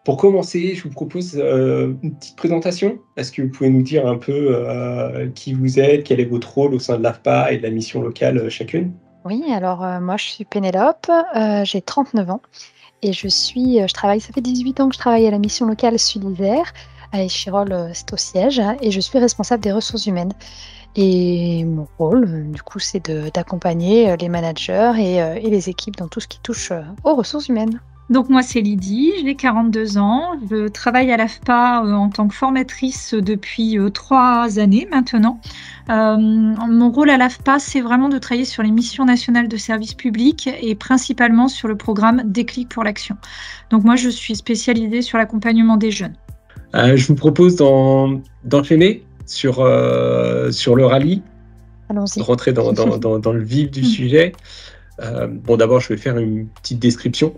Pour commencer, je vous propose une petite présentation. Est-ce que vous pouvez nous dire un peu qui vous êtes, quel est votre rôle au sein de l'AFPA et de la mission locale chacune? Oui, alors, moi je suis Pénélope, j'ai 39 ans et je travaille ça fait 18 ans que je travaille à la mission locale Sud-Isère, à Échirolles, c'est au siège, hein, et je suis responsable des ressources humaines et mon rôle, du coup, c'est d'accompagner, les managers et les équipes dans tout ce qui touche, aux ressources humaines. Donc moi c'est Lydie, j'ai 42 ans, je travaille à l'AFPA en tant que formatrice depuis 3 années maintenant. Mon rôle à l'AFPA, c'est vraiment de travailler sur les missions nationales de service public et principalement sur le programme Déclic pour l'action. Donc moi je suis spécialisée sur l'accompagnement des jeunes. Je vous propose d'enchaîner sur le rallye, de Allons-y. rentrer dans le vif du sujet. Bon, d'abord, je vais faire une petite description.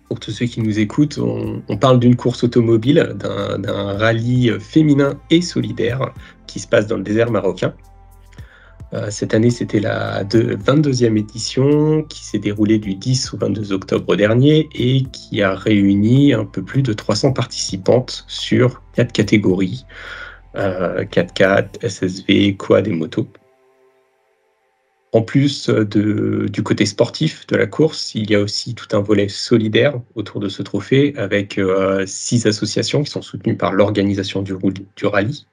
Pour tous ceux qui nous écoutent, on parle d'une course automobile, d'un rallye féminin et solidaire qui se passe dans le désert marocain. Cette année, c'était la 22e édition qui s'est déroulée du 10 au 22 octobre dernier et qui a réuni un peu plus de 300 participantes sur 4 catégories, 4x4, SSV, quad et moto. En plus du côté sportif de la course, il y a aussi tout un volet solidaire autour de ce trophée avec 6 associations qui sont soutenues par l'organisation du rallye.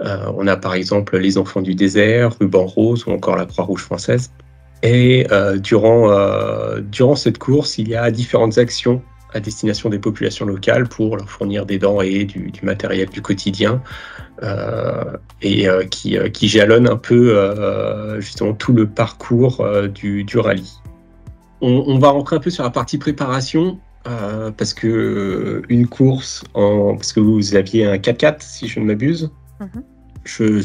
On a par exemple les Enfants du désert, Ruban Rose ou encore la Croix-Rouge française. Et durant cette course, il y a différentes actions à destination des populations locales pour leur fournir des denrées, du matériel du quotidien, qui jalonnent un peu justement tout le parcours du rallye. On va rentrer un peu sur la partie préparation, parce que une course, parce que vous aviez un 4x4 si je ne m'abuse. Mm-hmm. Je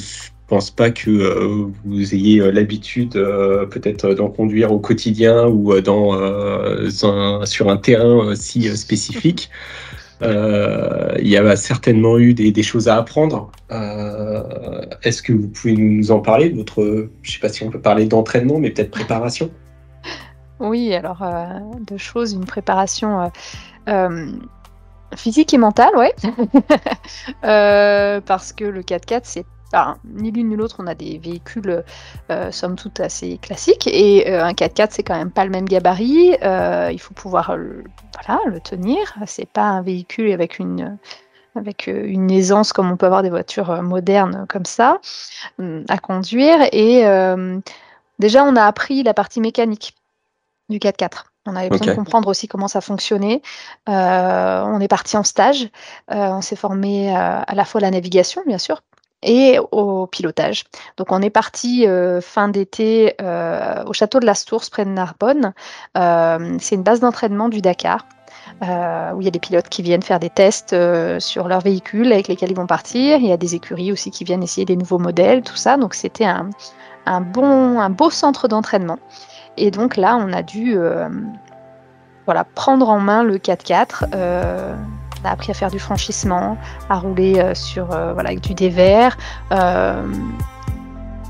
pense pas que vous ayez l'habitude peut-être d'en conduire au quotidien ou sur un terrain si spécifique. Il y a certainement eu des choses à apprendre. Est-ce que vous pouvez nous en parler de votre, je ne sais pas si on peut parler d'entraînement, mais peut-être préparation? Oui, alors deux choses, une préparation physique et mentale, ouais. Parce que le 4x4, c'est ni l'une ni l'autre, on a des véhicules somme toute assez classiques, et un 4x4 c'est quand même pas le même gabarit, il faut pouvoir le tenir, c'est pas un véhicule avec une aisance comme on peut avoir des voitures modernes comme ça à conduire, et déjà on a appris la partie mécanique du 4x4. On avait besoin de comprendre aussi comment ça fonctionnait. On est parti en stage, on s'est formé à la fois à la navigation bien sûr et au pilotage. Donc on est parti fin d'été au château de la Stource près de Narbonne. C'est une base d'entraînement du Dakar où il y a des pilotes qui viennent faire des tests sur leurs véhicules avec lesquels ils vont partir. Il y a des écuries aussi qui viennent essayer des nouveaux modèles, tout ça. Donc c'était un beau centre d'entraînement. Et donc là, on a dû prendre en main le 4x4. On a appris à faire du franchissement, à rouler avec du dévers,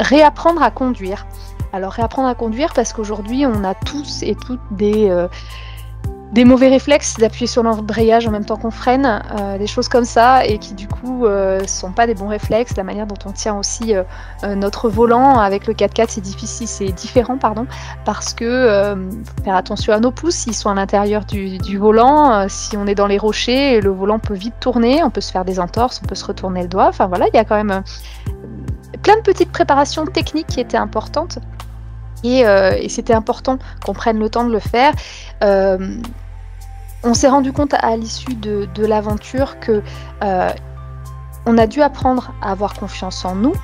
réapprendre à conduire. Alors réapprendre à conduire parce qu'aujourd'hui, on a tous et toutes des mauvais réflexes d'appuyer sur l'embrayage en même temps qu'on freine, des choses comme ça, et qui du coup sont pas des bons réflexes. La manière dont on tient aussi notre volant avec le 4x4, c'est différent, parce que faut faire attention à nos pouces, ils sont à l'intérieur du volant. Si on est dans les rochers, le volant peut vite tourner, on peut se faire des entorses, on peut se retourner le doigt. Enfin voilà, il y a quand même plein de petites préparations techniques qui étaient importantes. Et c'était important qu'on prenne le temps de le faire. On s'est rendu compte à l'issue de l'aventure que on a dû apprendre à avoir confiance en nous,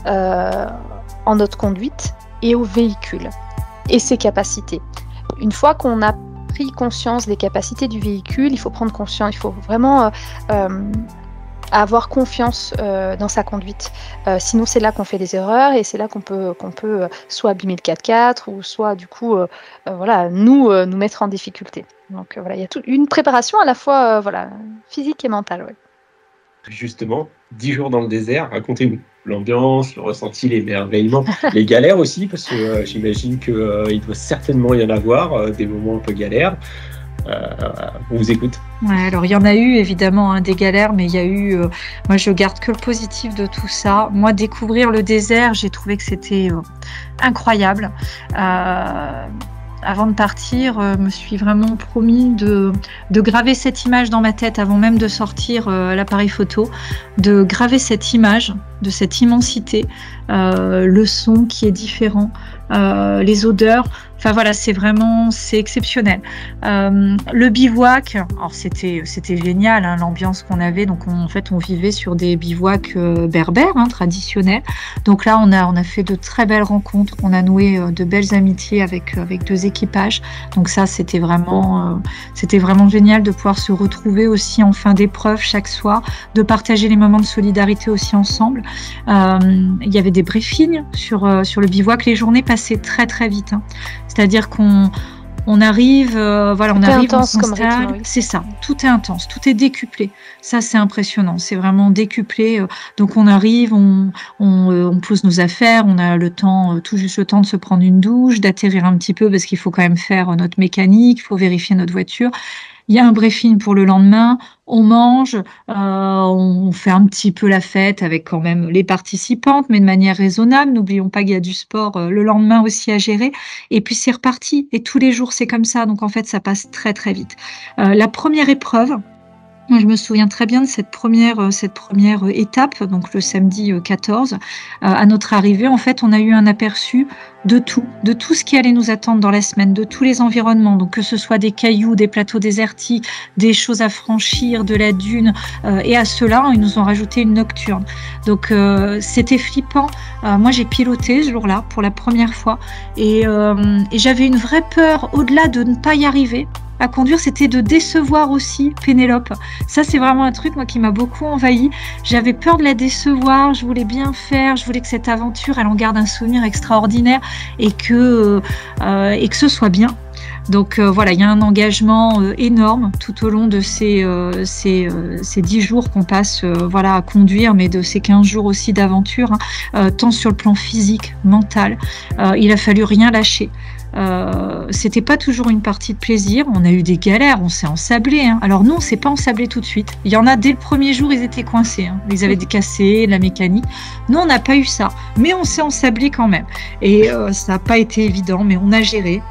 en notre conduite et au véhicule et ses capacités. Une fois qu'on a pris conscience des capacités du véhicule, il faut prendre conscience, il faut vraiment avoir confiance dans sa conduite. Sinon, c'est là qu'on fait des erreurs et c'est là qu'on peut soit abîmer le 4x4 ou soit du coup nous mettre en difficulté. Donc il y a toute une préparation à la fois physique et mentale. Ouais. Justement, 10 jours dans le désert, racontez-nous l'ambiance, le ressenti, l'émerveillement, les galères aussi, parce que j'imagine qu'il doit certainement y en avoir, des moments un peu galères. On vous écoute. Ouais, alors il y en a eu évidemment des galères, mais il y a eu, moi je garde que le positif de tout ça. Moi, découvrir le désert, j'ai trouvé que c'était incroyable. Avant de partir, me suis vraiment promis de graver cette image dans ma tête avant même de sortir l'appareil photo, de graver cette image de cette immensité, le son qui est différent, les odeurs. Enfin voilà, c'est exceptionnel. Le bivouac, alors c'était génial, hein, l'ambiance qu'on avait. Donc en fait, on vivait sur des bivouacs berbères, hein, traditionnels. Donc là, on a fait de très belles rencontres. On a noué de belles amitiés avec 2 équipages. Donc ça, c'était vraiment génial de pouvoir se retrouver aussi en fin d'épreuve chaque soir, de partager les moments de solidarité aussi ensemble. Il y avait des briefings sur le bivouac. Les journées passaient très très vite, hein. C'est-à-dire qu'on arrive, on s'installe, oui. C'est ça, tout est intense, tout est décuplé. Ça, c'est impressionnant, c'est vraiment décuplé. Donc on arrive, on pose nos affaires, on a tout juste le temps de se prendre une douche, d'atterrir un petit peu parce qu'il faut quand même faire notre mécanique, il faut vérifier notre voiture. Il y a un briefing pour le lendemain, on mange, on fait un petit peu la fête avec quand même les participantes, mais de manière raisonnable. N'oublions pas qu'il y a du sport le lendemain aussi à gérer. Et puis c'est reparti. Et tous les jours, c'est comme ça. Donc en fait, ça passe très très vite. La première épreuve, moi, je me souviens très bien de cette première étape, donc le samedi 14. À notre arrivée, en fait, on a eu un aperçu de tout ce qui allait nous attendre dans la semaine, de tous les environnements, donc que ce soit des cailloux, des plateaux désertiques, des choses à franchir, de la dune, et à cela, ils nous ont rajouté une nocturne. Donc, c'était flippant. Moi, j'ai piloté ce jour-là pour la première fois, et j'avais une vraie peur, au-delà de ne pas y arriver, à conduire, c'était de décevoir aussi Pénélope. Ça, c'est vraiment un truc, moi, qui m'a beaucoup envahi. J'avais peur de la décevoir, je voulais bien faire, je voulais que cette aventure, elle en garde un souvenir extraordinaire et que ce soit bien. Donc voilà, il y a un engagement énorme tout au long de ces 10 jours qu'on passe à conduire, mais de ces 15 jours aussi d'aventure, hein, tant sur le plan physique, mental. Il a fallu rien lâcher. C'était pas toujours une partie de plaisir, on a eu des galères, on s'est ensablé, hein. Alors nous on s'est pas ensablé tout de suite, il y en a dès le premier jour, ils étaient coincés, hein. Ils avaient cassé la mécanique. Nous on n'a pas eu ça, mais on s'est ensablé quand même, et ça n'a pas été évident, mais on a géré.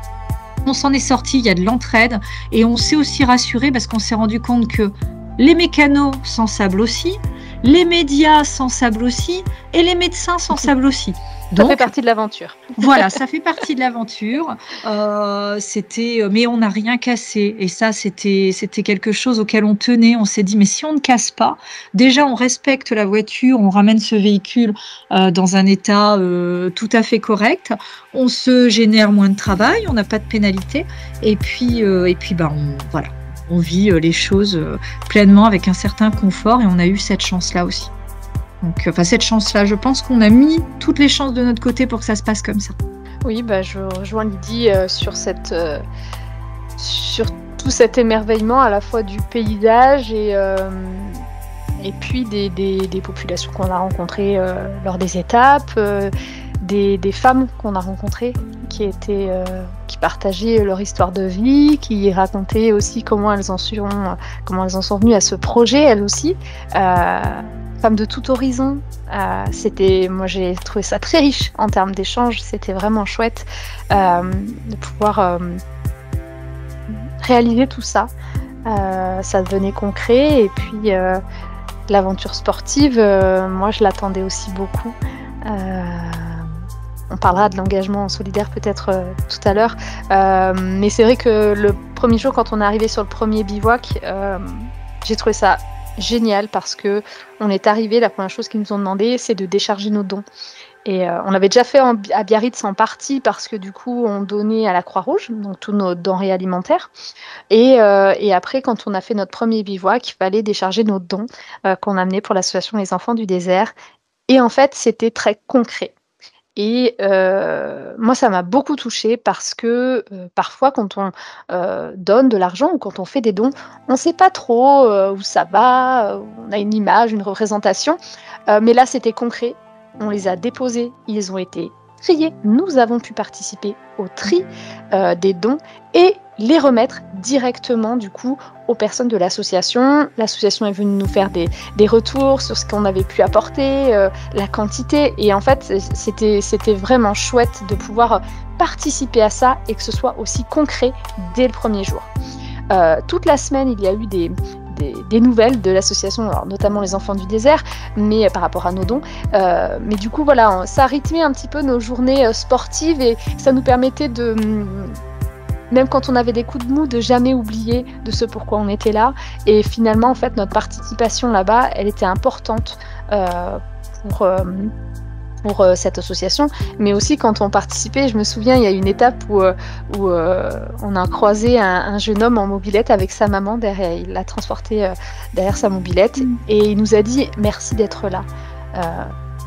On s'en est sorti, il y a de l'entraide, et on s'est aussi rassuré parce qu'on s'est rendu compte que les mécanos s'ensablent aussi, les médias s'ensablent aussi, et les médecins s'ensablent aussi. Donc, ça fait partie de l'aventure. Voilà, ça fait partie de l'aventure. Mais on n'a rien cassé. Et ça, c'était quelque chose auquel on tenait. On s'est dit, mais si on ne casse pas, déjà, on respecte la voiture, on ramène ce véhicule dans un état tout à fait correct. On se génère moins de travail, on n'a pas de pénalité. Et puis voilà, on vit les choses pleinement avec un certain confort. Et on a eu cette chance-là aussi. Donc, cette chance-là, je pense qu'on a mis toutes les chances de notre côté pour que ça se passe comme ça. Oui, je rejoins Lydie sur tout cet émerveillement à la fois du paysage et puis des populations qu'on a rencontrées lors des étapes, des femmes qu'on a rencontrées qui partageaient leur histoire de vie, qui racontaient aussi comment elles en sont venues à ce projet, elles aussi. Femmes de tout horizon. Moi j'ai trouvé ça très riche en termes d'échanges, c'était vraiment chouette de pouvoir réaliser tout ça. Ça devenait concret et puis l'aventure sportive, moi je l'attendais aussi beaucoup. On parlera de l'engagement solidaire peut-être tout à l'heure, mais c'est vrai que le premier jour quand on est arrivé sur le premier bivouac, j'ai trouvé ça génial parce que on est arrivé, la première chose qu'ils nous ont demandé, c'est de décharger nos dons. Et on l'avait déjà fait à Biarritz en partie parce que du coup on donnait à la Croix-Rouge, donc tous nos denrées alimentaires. Et après, quand on a fait notre premier bivouac, il fallait décharger nos dons qu'on amenait pour l'association Les Enfants du Désert. Et en fait, c'était très concret. Et moi, ça m'a beaucoup touchée parce que parfois, quand on donne de l'argent ou quand on fait des dons, on ne sait pas trop où ça va, on a une image, une représentation. Mais là, c'était concret. On les a déposés, ils ont été triés. Nous avons pu participer au tri des dons et les remettre directement du coup aux personnes de l'association. L'association est venue nous faire des retours sur ce qu'on avait pu apporter, la quantité, et en fait c'était vraiment chouette de pouvoir participer à ça et que ce soit aussi concret dès le premier jour. Toute la semaine, il y a eu des nouvelles de l'association, alors notamment les enfants du désert, mais par rapport à nos dons. Mais du coup, voilà, ça a rythmé un petit peu nos journées sportives et ça nous permettait de, même quand on avait des coups de mou, de jamais oublier de ce pourquoi on était là. Et finalement, en fait, notre participation là-bas, elle était importante pour cette association, mais aussi quand on participait, je me souviens, il y a une étape où on a croisé un jeune homme en mobilette avec sa maman derrière, il l'a transporté derrière sa mobilette et il nous a dit merci d'être là.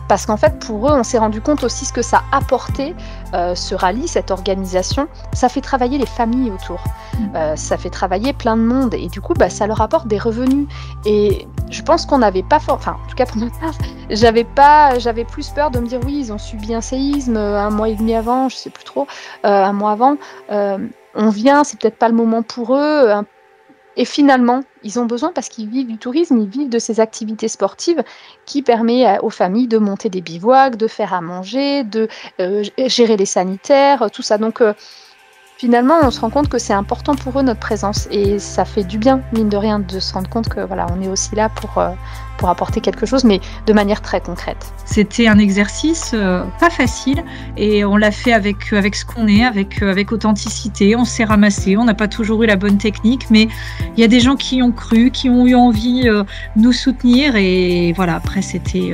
Parce qu'en fait, pour eux, on s'est rendu compte aussi ce que ça apportait, ce rallye, cette organisation. Ça fait travailler les familles autour. Ça fait travailler plein de monde. Et du coup, ça leur apporte des revenus. Et je pense qu'on n'avait pas... Enfin, en tout cas, pour ma part, j'avais plus peur de me dire, oui, ils ont subi un séisme 1 mois et demi avant, je ne sais plus trop, 1 mois avant. On vient, c'est peut-être pas le moment pour eux. Et finalement, ils ont besoin parce qu'ils vivent du tourisme, ils vivent de ces activités sportives qui permettent aux familles de monter des bivouacs, de faire à manger, de gérer les sanitaires, tout ça. Donc finalement, on se rend compte que c'est important pour eux notre présence et ça fait du bien, mine de rien, de se rendre compte que voilà, on est aussi là pour apporter quelque chose, mais de manière très concrète. C'était un exercice pas facile et on l'a fait avec ce qu'on est, avec authenticité. On s'est ramassé, on n'a pas toujours eu la bonne technique, mais il y a des gens qui ont cru, qui ont eu envie de nous soutenir et voilà, après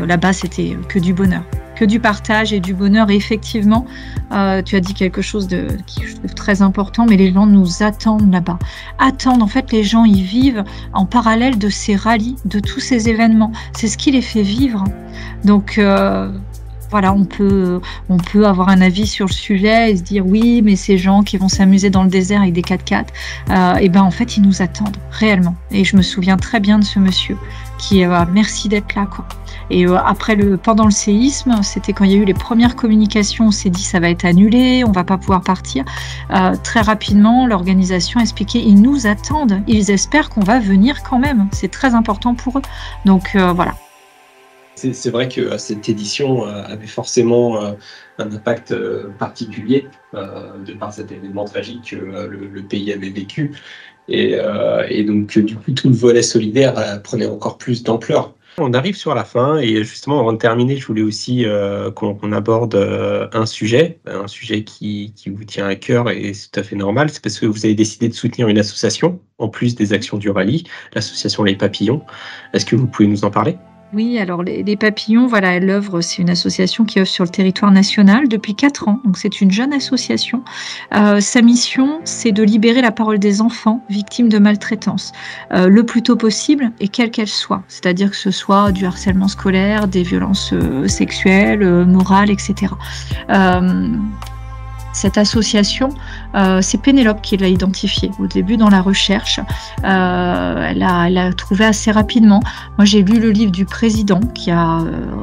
là-bas c'était que du bonheur. Que du partage et du bonheur. Et effectivement, tu as dit quelque chose qui je trouve très important, mais les gens nous attendent là-bas. En fait, les gens, ils vivent en parallèle de ces rallyes, de tous ces événements. C'est ce qui les fait vivre. Donc, voilà, on peut avoir un avis sur le sujet et se dire oui, mais ces gens qui vont s'amuser dans le désert avec des 4x4, en fait, ils nous attendent réellement. Et je me souviens très bien de ce monsieur qui merci d'être là, quoi. Et pendant le séisme, c'était quand il y a eu les premières communications, on s'est dit ça va être annulé, on va pas pouvoir partir. Très rapidement, l'organisation a expliqué ils nous attendent, ils espèrent qu'on va venir quand même. C'est très important pour eux. Donc voilà. C'est vrai que cette édition avait forcément un impact particulier de par cet événement tragique que le pays avait vécu. Et donc, du coup, tout le volet solidaire prenait encore plus d'ampleur. On arrive sur la fin et justement, avant de terminer, je voulais aussi qu'on aborde un sujet qui vous tient à cœur et c'est tout à fait normal. C'est parce que vous avez décidé de soutenir une association, en plus des actions du rallye, l'association Les Papillons. Est-ce que vous pouvez nous en parler ? Oui, alors les Papillons, voilà, c'est une association qui œuvre sur le territoire national depuis 4 ans. Donc c'est une jeune association. Sa mission, c'est de libérer la parole des enfants victimes de maltraitance le plus tôt possible et quelle qu'elle soit. C'est-à-dire que ce soit du harcèlement scolaire, des violences sexuelles, morales, etc. Cette association, c'est Pénélope qui l'a identifiée au début dans la recherche. Elle a trouvé assez rapidement. Moi, j'ai lu le livre du président qui a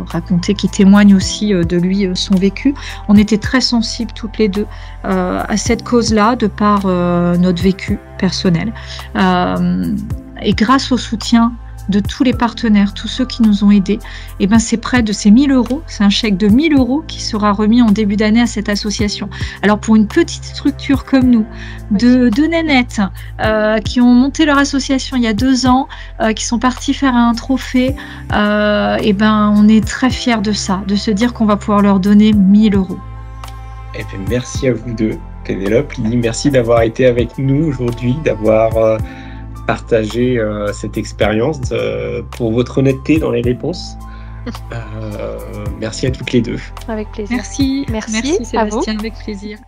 raconté, qui témoigne aussi de lui, son vécu. On était très sensibles toutes les deux à cette cause-là, de par notre vécu personnel. Et grâce au soutien de tous les partenaires, tous ceux qui nous ont aidés, c'est près de ces 1 000 €, c'est un chèque de 1 000 € qui sera remis en début d'année à cette association. Alors pour une petite structure comme nous, de nénettes qui ont monté leur association il y a 2 ans, qui sont partis faire un trophée, on est très fiers de ça, de se dire qu'on va pouvoir leur donner 1 000 €. Eh bien, merci à vous deux, Pénélope, Lily, merci d'avoir été avec nous aujourd'hui, d'avoir partager cette expérience, pour votre honnêteté dans les réponses. Merci à toutes les deux. Avec plaisir. Merci Sébastien, avec plaisir.